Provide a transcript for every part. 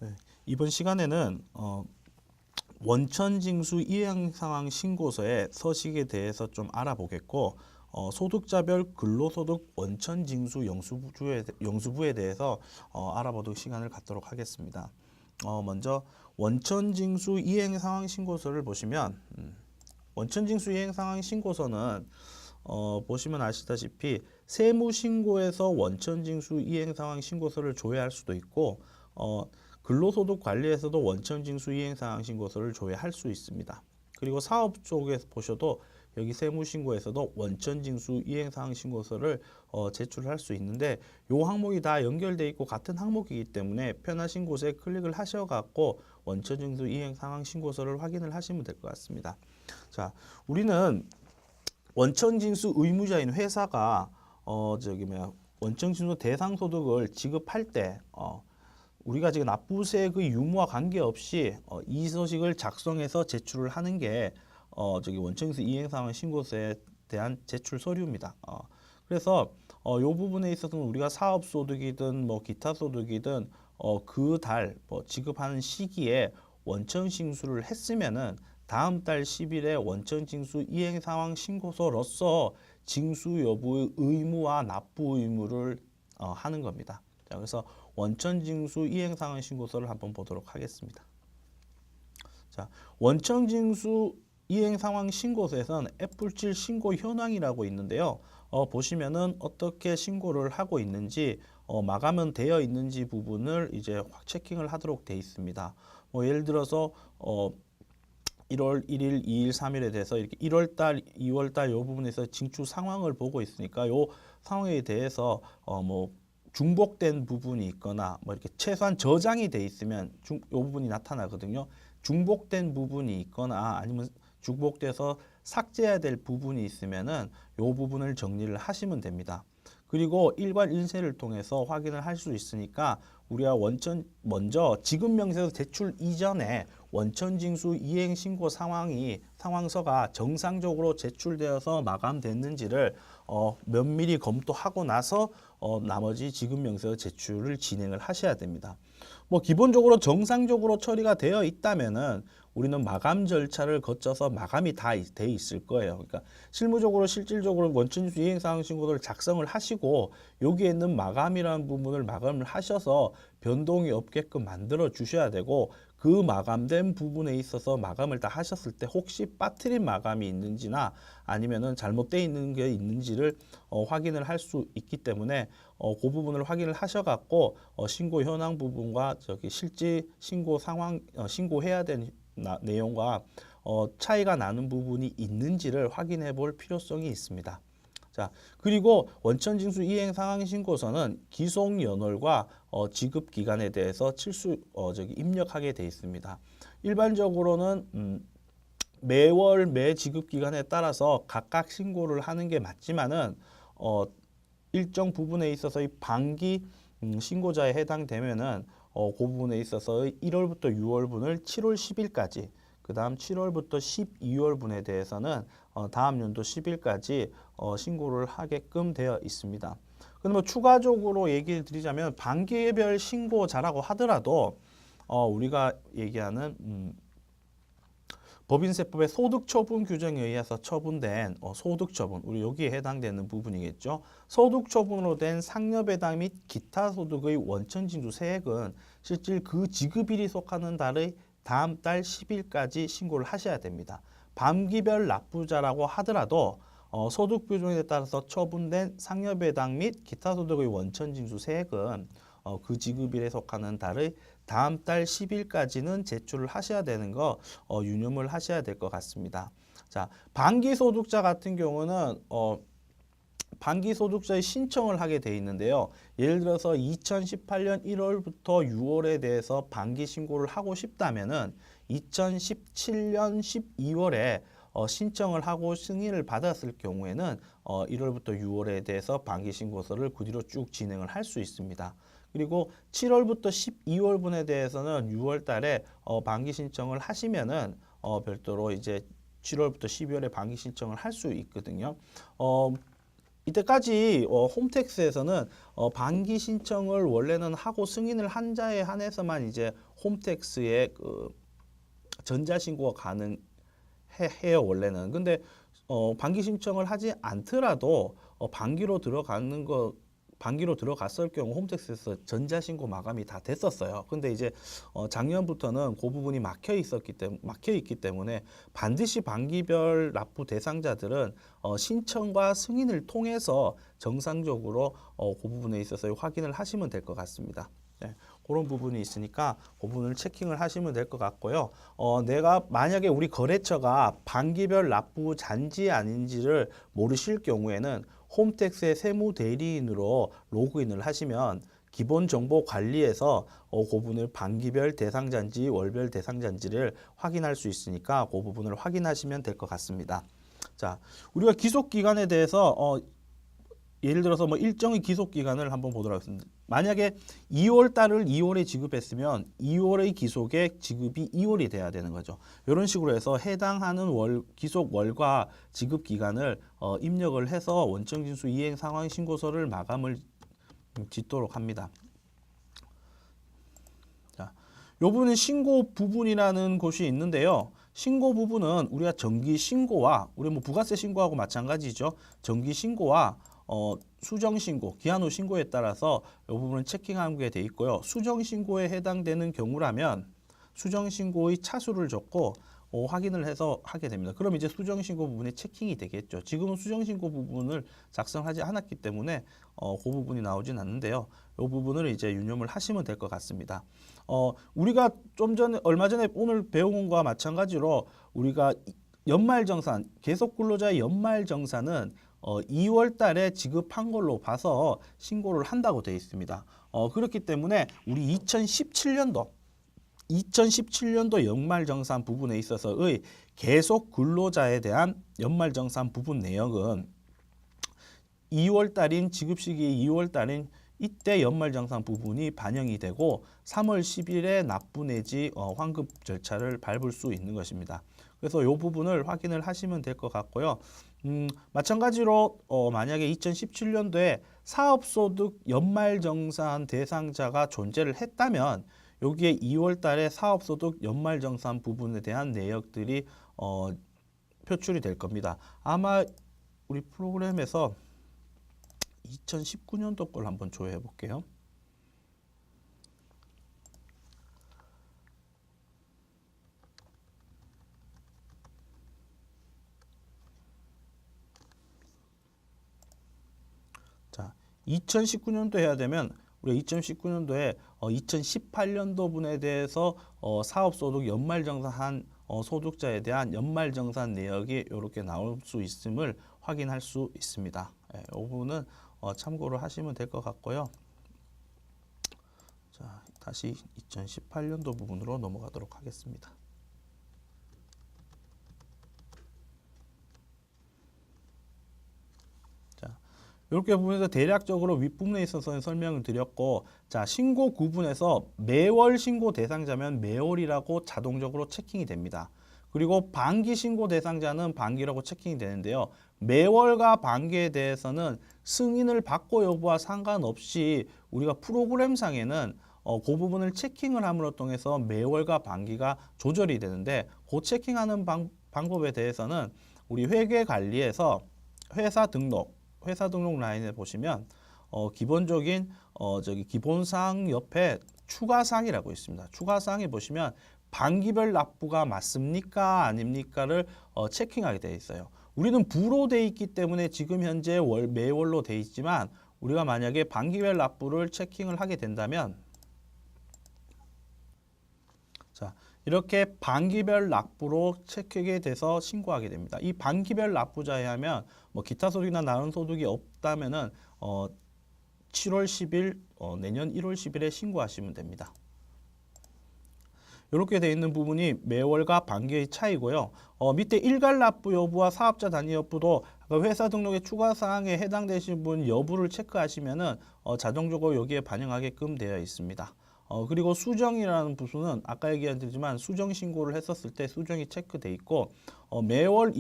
네, 이번 시간에는 원천징수 이행상황 신고서의 서식에 대해서 좀 알아보겠고, 소득자별 근로소득 원천징수 영수부에 대해서 알아보도록 시간을 갖도록 하겠습니다. 먼저 원천징수 이행상황 신고서를 보시면, 원천징수 이행상황 신고서는 보시면 아시다시피 세무신고에서 원천징수 이행상황 신고서를 조회할 수도 있고, 근로소득 관리에서도 원천징수 이행상황 신고서를 조회할 수 있습니다. 그리고 사업 쪽에서 보셔도 여기 세무신고에서도 원천징수 이행상황 신고서를 제출할 수 있는데, 이 항목이 다 연결되어 있고 같은 항목이기 때문에 편하신 곳에 클릭을 하셔갖고 원천징수 이행상황 신고서를 확인을 하시면 될 것 같습니다. 자, 우리는 원천징수 의무자인 회사가 원천징수 대상소득을 지급할 때 우리가 지금 납부세액의 유무와 관계없이 이 서식을 작성해서 제출을 하는 게 원천징수 이행상황 신고서에 대한 제출 서류입니다. 그래서 이 부분에 있어서는 우리가 사업소득이든 뭐 기타 소득이든 그 달 지급하는 시기에 원천징수를 했으면은 다음 달 10일에 원천징수 이행상황 신고서로서 징수 여부의 의무와 납부 의무를 하는 겁니다. 자, 그래서 원천징수 이행상황 신고서를 한번 보도록 하겠습니다. 자, 원천징수 이행상황 신고서에서는 F7 신고 현황이라고 있는데요. 보시면은 어떻게 신고를 하고 있는지, 마감은 되어 있는지 부분을 이제 체킹을 하도록 되어 있습니다. 예를 들어서 1월 1일, 2일, 3일에 대해서 이렇게 1월달, 2월달 이 부분에서 징수 상황을 보고 있으니까 이 상황에 대해서 중복된 부분이 있거나 이렇게 최소한 저장이 돼 있으면 이 부분이 나타나거든요. 중복된 부분이 있거나 아니면 중복돼서 삭제해야 될 부분이 있으면은 이 부분을 정리를 하시면 됩니다. 그리고 일괄 인쇄를 통해서 확인을 할 수 있으니까 우리가 먼저 지급명세서 제출 이전에 원천징수 이행신고 상황서가 정상적으로 제출되어서 마감됐는지를 면밀히 검토하고 나서 나머지 지급명세서 제출을 진행을 하셔야 됩니다. 기본적으로 정상적으로 처리가 되어 있다면은 우리는 마감 절차를 거쳐서 마감이 다 돼 있을 거예요. 그러니까 실질적으로 원천징수 이행상황 신고서를 작성을 하시고 여기에 있는 마감이라는 부분을 마감을 하셔서 변동이 없게끔 만들어 주셔야 되고, 그 마감된 부분에 있어서 마감을 다 하셨을 때 혹시 빠뜨린 마감이 있는지나 아니면은 잘못되어 있는 게 있는지를 확인을 할 수 있기 때문에 그 부분을 확인을 하셔갖고 신고 현황 부분과 실제 신고 상황 신고해야 되는 내용과 차이가 나는 부분이 있는지를 확인해 볼 필요성이 있습니다. 자, 그리고 원천징수 이행상황 신고서는 기속 연월과 지급 기간에 대해서 입력하게 돼 있습니다. 일반적으로는 매월 매 지급 기간에 따라서 각각 신고를 하는 게 맞지만은 일정 부분에 있어서 이 반기 신고자에 해당되면은 그 부분에 있어서 1월부터 6월분을 7월 10일까지, 그 다음 7월부터 12월분에 대해서는 다음 연도 10일까지 신고를 하게끔 되어 있습니다. 그럼 추가적으로 얘기를 드리자면 반기별 신고자라고 하더라도 우리가 얘기하는 법인세법의 소득처분 규정에 의해서 처분된 소득처분, 우리 여기에 해당되는 부분이겠죠. 소득처분으로 된 상여배당 및 기타 소득의 원천징수 세액은 실질 그 지급일이 속하는 달의 다음 달 10일까지 신고를 하셔야 됩니다. 반기별 납부자라고 하더라도 소득표준에 따라서 처분된 상여배당 및 기타 소득의 원천징수 세액은 그 지급일에 속하는 달의 다음 달 10일까지는 제출을 하셔야 되는 거 유념을 하셔야 될 것 같습니다. 자, 반기소득자 같은 경우는 반기소득자의 신청을 하게 돼 있는데요. 예를 들어서 2018년 1월부터 6월에 대해서 반기 신고를 하고 싶다면은 2017년 12월에 신청을 하고 승인을 받았을 경우에는 1월부터 6월에 대해서 반기 신고서를 그 뒤로 쭉 진행을 할 수 있습니다. 그리고 7월부터 12월분에 대해서는 6월 달에 반기 신청을 하시면은 별도로 이제 7월부터 12월에 반기 신청을 할 수 있거든요. 이때까지 홈택스에서는 반기 신청을 원래는 하고 승인을 한 자에 한해서만 이제 홈택스에 그 전자신고가 가능해요 원래는. 근데 반기 신청을 하지 않더라도 반기로 들어갔을 경우 홈택스에서 전자신고 마감이 다 됐었어요. 근데 이제 작년부터는 그 부분이 막혀 있기 때문에 반드시 반기별 납부 대상자들은 신청과 승인을 통해서 정상적으로 그 부분에 있어서 확인을 하시면 될 것 같습니다. 네, 그런 부분이 있으니까 그 부분을 체킹을 하시면 될 것 같고요. 내가 만약에 우리 거래처가 반기별 납부 잔지 아닌지를 모르실 경우에는 홈택스의 세무 대리인으로 로그인을 하시면 기본 정보 관리에서 그 부분을 반기별 대상자인지 월별 대상자인지를 확인할 수 있으니까 그 부분을 확인하시면 될 것 같습니다. 자, 우리가 기속 기간에 대해서 예를 들어서 뭐 일정의 기속 기간을 한번 보도록 하겠습니다. 만약에 2월 달을 2월에 지급했으면 2월의 기속의 지급이 2월이 돼야 되는 거죠. 이런 식으로 해서 해당하는 기속 월과 지급 기간을 입력을 해서 원청징수 이행 상황 신고서를 마감을 짓도록 합니다. 자, 요 부분은 신고 부분이라는 곳이 있는데요. 신고 부분은 우리가 정기 신고와 우리 뭐 부가세 신고하고 마찬가지죠. 정기 신고와 수정 신고, 기한 후 신고에 따라서 이 부분을 체킹하는 게 돼 있고요. 수정 신고에 해당되는 경우라면 수정 신고의 차수를 적고 확인을 해서 하게 됩니다. 그럼 이제 수정 신고 부분에 체킹이 되겠죠. 지금은 수정 신고 부분을 작성하지 않았기 때문에 그 부분이 나오진 않는데요. 이 부분을 이제 유념을 하시면 될 것 같습니다. 우리가 얼마 전에 오늘 배운 것과 마찬가지로 우리가 연말정산, 계속근로자의 연말정산은 2월 달에 지급한 걸로 봐서 신고를 한다고 되어 있습니다. 그렇기 때문에 우리 2017년도 연말정산 부분에 있어서의 계속 근로자에 대한 연말정산 부분 내역은 2월 달인 지급 시기 2월 달인 이때 연말정산 부분이 반영이 되고 3월 10일에 납부 내지 환급 절차를 밟을 수 있는 것입니다. 그래서 이 부분을 확인을 하시면 될 것 같고요. 마찬가지로 만약에 2017년도에 사업소득 연말정산 대상자가 존재를 했다면 여기에 2월 달에 사업소득 연말정산 부분에 대한 내역들이 표출이 될 겁니다. 아마 우리 프로그램에서 2019년도 걸 한번 조회해 볼게요. 자, 2019년도 해야 되면 우리가 2019년도에 2018년도 분에 대해서 사업소득 연말정산한 소득자에 대한 연말정산 내역이 이렇게 나올 수 있음을 확인할 수 있습니다. 이 부분은 참고를 하시면 될 것 같고요. 자, 다시 2018년도 부분으로 넘어가도록 하겠습니다. 이렇게 부분에서 대략적으로 윗부분에 있어서 설명을 드렸고, 자, 신고 구분에서 매월 신고 대상자면 매월이라고 자동적으로 체킹이 됩니다. 그리고 반기 신고 대상자는 반기라고 체킹이 되는데요. 매월과 반기에 대해서는 승인을 받고 여부와 상관없이 우리가 프로그램상에는 그 부분을 체킹을 함으로 통해서 매월과 반기가 조절이 되는데, 그 체킹하는 방법에 대해서는 우리 회계관리에서 회사 등록 라인에 보시면 기본적인 기본사항 옆에 추가사항이라고 있습니다. 추가사항에 보시면 반기별 납부가 맞습니까 아닙니까를 체킹하게 되어 있어요. 우리는 부로 되어 있기 때문에 지금 현재 매월로 되어 있지만 우리가 만약에 반기별 납부를 체킹을 하게 된다면 자, 이렇게 반기별 납부로 체크가 돼서 신고하게 됩니다. 이 반기별 납부자에 하면 뭐 기타 소득이나 다른 소득이 없다면은 7월 10일 내년 1월 10일에 신고하시면 됩니다. 이렇게 되어 있는 부분이 매월과 반기의 차이고요. 밑에 일괄 납부 여부와 사업자 단위 여부도 회사 등록의 추가 사항에 해당되신 분 여부를 체크하시면은 자동적으로 여기에 반영하게끔 되어 있습니다. 그리고 수정이라는 부분은 아까 얘기했지만 수정 신고를 했었을 때 수정이 체크돼 있고 매월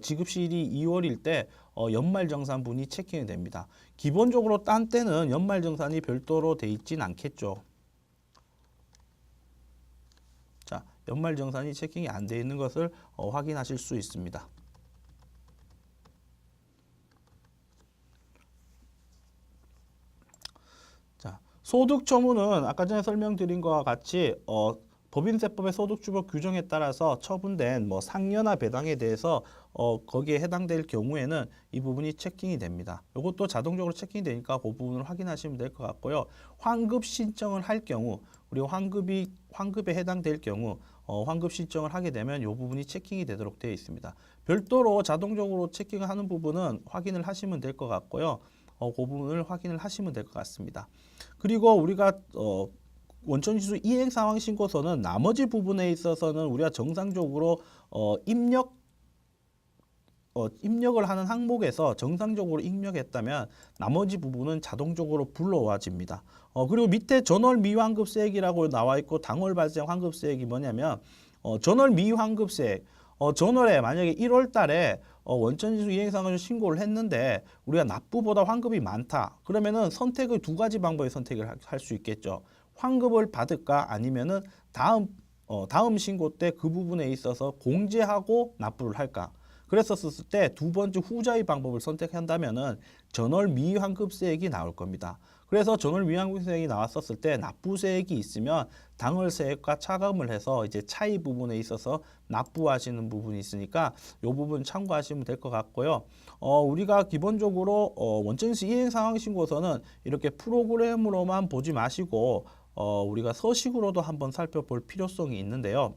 지급일이 2월일 때 연말정산분이 체킹이 됩니다. 기본적으로 딴 때는 연말정산이 별도로 돼 있진 않겠죠. 자, 연말정산이 체킹이 안 돼 있는 것을 확인하실 수 있습니다. 자, 소득처분은 아까 전에 설명드린 것과 같이 법인세법의 소득주법 규정에 따라서 처분된 뭐 상여나 배당에 대해서 거기에 해당될 경우에는 이 부분이 체킹이 됩니다. 이것도 자동적으로 체킹이 되니까 그 부분을 확인하시면 될 것 같고요. 환급 신청을 할 경우 그리고 환급에 해당될 경우 환급 신청을 하게 되면 이 부분이 체킹이 되도록 되어 있습니다. 별도로 자동적으로 체킹을 하는 부분은 확인을 하시면 될 것 같고요. 그 부분을 확인을 하시면 될 것 같습니다. 그리고 우리가 원천지수 이행상황신고서는 나머지 부분에 있어서는 우리가 정상적으로 입력을 하는 항목에서 정상적으로 입력했다면 나머지 부분은 자동적으로 불러와집니다. 그리고 밑에 전월 미환급세액이라고 나와 있고 당월 발생 환급세액이 뭐냐면 전월 미환급세액 전월에 만약에 1월 달에 원천지수 이행상황을 신고를 했는데 우리가 납부보다 환급이 많다. 그러면은 선택의 두 가지 방법의 선택을 할 수 있겠죠. 환급을 받을까 아니면은 다음 신고 때 그 부분에 있어서 공제하고 납부를 할까. 그랬었을 때 두 번째 후자의 방법을 선택한다면은 전월 미환급세액이 나올 겁니다. 그래서 전월 미환급세액이 나왔었을 때 납부세액이 있으면 당월세액과 차감을 해서 이제 차이 부분에 있어서 납부하시는 부분이 있으니까 이 부분 참고하시면 될 것 같고요. 우리가 기본적으로 원천지수 이행상황신고서는 이렇게 프로그램으로만 보지 마시고 우리가 서식으로도 한번 살펴볼 필요성이 있는데요.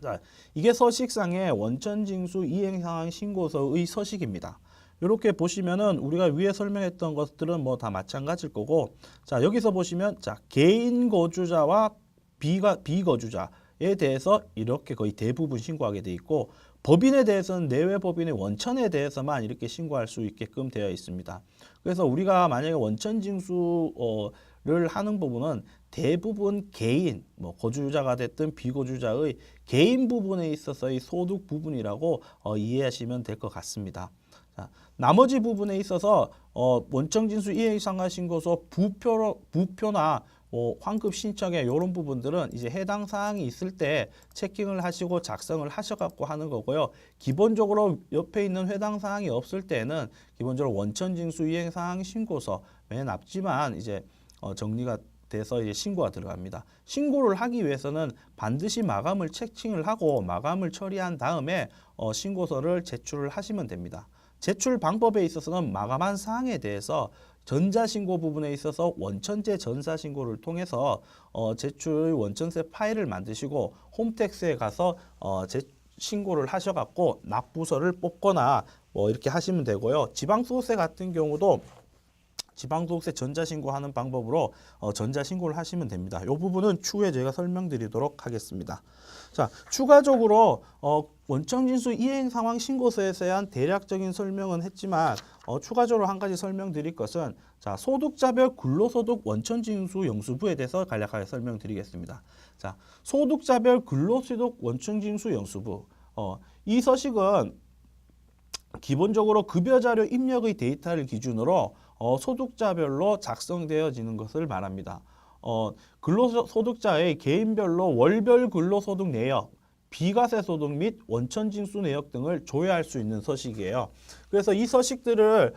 자, 이게 서식상의 원천징수 이행상황 신고서의 서식입니다. 이렇게 보시면은 우리가 위에 설명했던 것들은 뭐 다 마찬가지일 거고, 자 여기서 보시면 자 개인 거주자와 비거주자에 대해서 이렇게 거의 대부분 신고하게 돼 있고, 법인에 대해서는 내외 법인의 원천에 대해서만 이렇게 신고할 수 있게끔 되어 있습니다. 그래서 우리가 만약에 원천징수를 하는 부분은 대부분 개인, 뭐 거주자가 됐든 비거주자의 개인 부분에 있어서의 소득 부분이라고 이해하시면 될 것 같습니다. 자, 나머지 부분에 있어서 원천징수 이행상환신고서 부표나 환급 신청에 이런 부분들은 이제 해당 사항이 있을 때 체킹을 하시고 작성을 하셔갖고 하는 거고요. 기본적으로 옆에 있는 해당 사항이 없을 때는 기본적으로 원천징수 이행상황 신고서 맨 앞지만 이제 정리가 돼서 이제 신고가 들어갑니다. 신고를 하기 위해서는 반드시 마감을 체킹을 하고 마감을 처리한 다음에 신고서를 제출을 하시면 됩니다. 제출 방법에 있어서는 마감한 사항에 대해서 전자신고 부분에 있어서 원천제 전사신고를 통해서 제출 원천세 파일을 만드시고 홈택스에 가서 신고를 하셔갖고 납부서를 뽑거나 이렇게 하시면 되고요. 지방소득세 같은 경우도 지방소득세 전자신고하는 방법으로 전자신고를 하시면 됩니다. 이 부분은 추후에 제가 설명드리도록 하겠습니다. 자, 추가적으로 원천징수 이행상황 신고서에 대한 대략적인 설명은 했지만 추가적으로 한 가지 설명드릴 것은 자, 소득자별 근로소득 원천징수 영수부에 대해서 간략하게 설명드리겠습니다. 자, 소득자별 근로소득 원천징수 영수부 이 서식은 기본적으로 급여자료 입력의 데이터를 기준으로 소득자별로 작성되어지는 것을 말합니다. 근로소득자의 개인별로 월별 근로소득 내역, 비과세 소득 및 원천징수 내역 등을 조회할 수 있는 서식이에요. 그래서 이 서식들을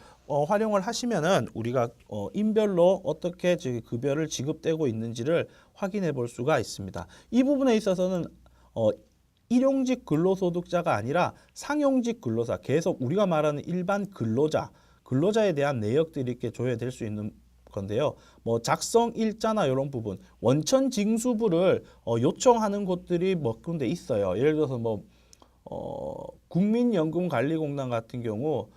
활용을 하시면은 우리가 인별로 어떻게 급여를 지급되고 있는지를 확인해 볼 수가 있습니다. 이 부분에 있어서는 일용직 근로소득자가 아니라 상용직 근로자, 계속 우리가 말하는 일반 근로자에 대한 내역들이 이렇게 조회될 수 있는 건데요. 뭐 작성 일자나 이런 부분, 원천 징수부를 요청하는 곳들이 몇 군데 있어요. 예를 들어서 뭐 국민연금관리공단 같은 경우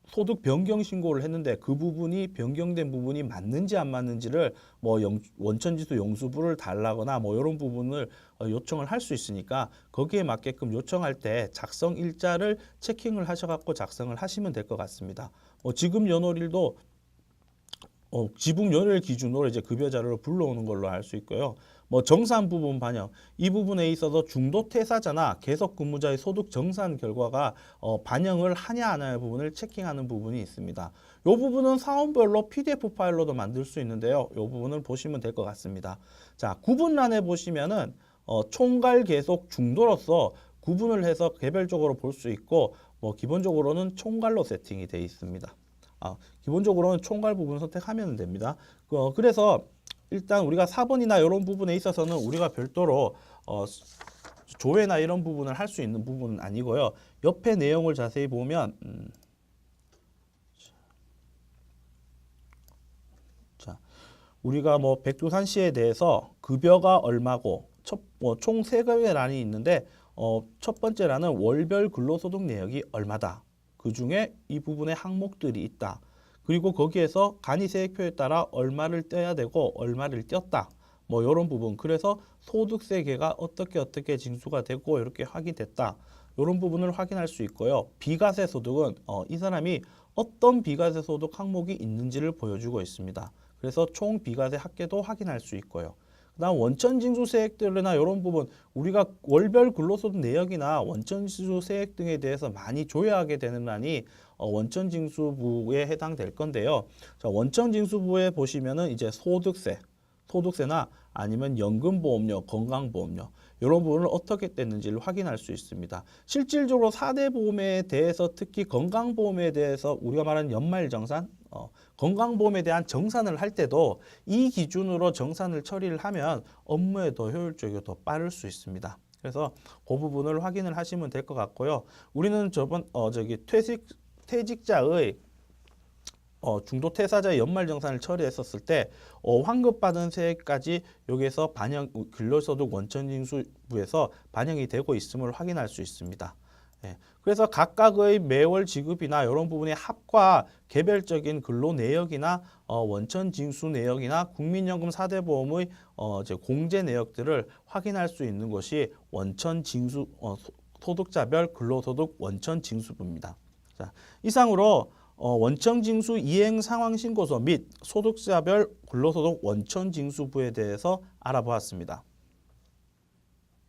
소득 변경 신고를 했는데 그 부분이 변경된 부분이 맞는지 안 맞는지를 뭐 원천지수 영수부를 달라거나 뭐 이런 부분을 요청을 할 수 있으니까 거기에 맞게끔 요청할 때 작성 일자를 체킹을 하셔갖고 작성을 하시면 될 것 같습니다. 지금 연월일도 지분율을 기준으로 이제 급여 자료를 불러오는 걸로 알 수 있고요. 뭐 정산 부분 반영 이 부분에 있어서 중도 퇴사자나 계속 근무자의 소득 정산 결과가 반영을 하냐 안 하냐 부분을 체킹하는 부분이 있습니다. 이 부분은 사원별로 PDF 파일로도 만들 수 있는데요. 이 부분을 보시면 될 것 같습니다. 자, 구분란에 보시면은 총괄 계속 중도로서 구분을 해서 개별적으로 볼 수 있고 뭐 기본적으로는 총괄로 세팅이 되어 있습니다. 기본적으로는 총괄 부분 선택하면 됩니다. 그래서 일단 우리가 4번이나 이런 부분에 있어서는 우리가 별도로 조회나 이런 부분을 할 수 있는 부분은 아니고요. 옆에 내용을 자세히 보면 자, 우리가 뭐 백두산시에 대해서 급여가 얼마고 총 3개의 란이 있는데 첫 번째 란은 월별 근로소득 내역이 얼마다. 그 중에 이 부분에 항목들이 있다. 그리고 거기에서 간이세액표에 따라 얼마를 떼야 되고 얼마를 떼었다. 뭐 이런 부분. 그래서 소득세계가 어떻게 징수가 되고 이렇게 확인됐다. 이런 부분을 확인할 수 있고요. 비과세 소득은 이 사람이 어떤 비과세 소득 항목이 있는지를 보여주고 있습니다. 그래서 총 비과세 합계도 확인할 수 있고요. 그다음 원천징수세액들이나 이런 부분 우리가 월별 근로소득 내역이나 원천징수세액 등에 대해서 많이 조회하게 되는 란이 원천징수부에 해당될 건데요. 자, 원천징수부에 보시면은 이제 소득세나 아니면 연금보험료, 건강보험료 이런 부분을 어떻게 뗐는지를 확인할 수 있습니다. 실질적으로 4대 보험에 대해서 특히 건강보험에 대해서 우리가 말하는 연말정산, 건강보험에 대한 정산을 할 때도 이 기준으로 정산을 처리를 하면 업무에 더 효율적이고 더 빠를 수 있습니다. 그래서 그 부분을 확인을 하시면 될 것 같고요. 우리는 퇴직자의 중도 퇴사자의 연말정산을 처리했었을 때 환급받은 세액까지 여기에서 근로소득 원천징수부에서 반영이 되고 있음을 확인할 수 있습니다. 예, 그래서 각각의 매월 지급이나 이런 부분의 합과 개별적인 근로 내역이나 원천징수 내역이나 국민연금 4대 보험의 공제 내역들을 확인할 수 있는 것이 원천징수 소득자별 근로소득 원천징수부입니다. 자, 이상으로 원천징수 이행 상황 신고서 및 소득자별 근로소득 원천징수부에 대해서 알아보았습니다.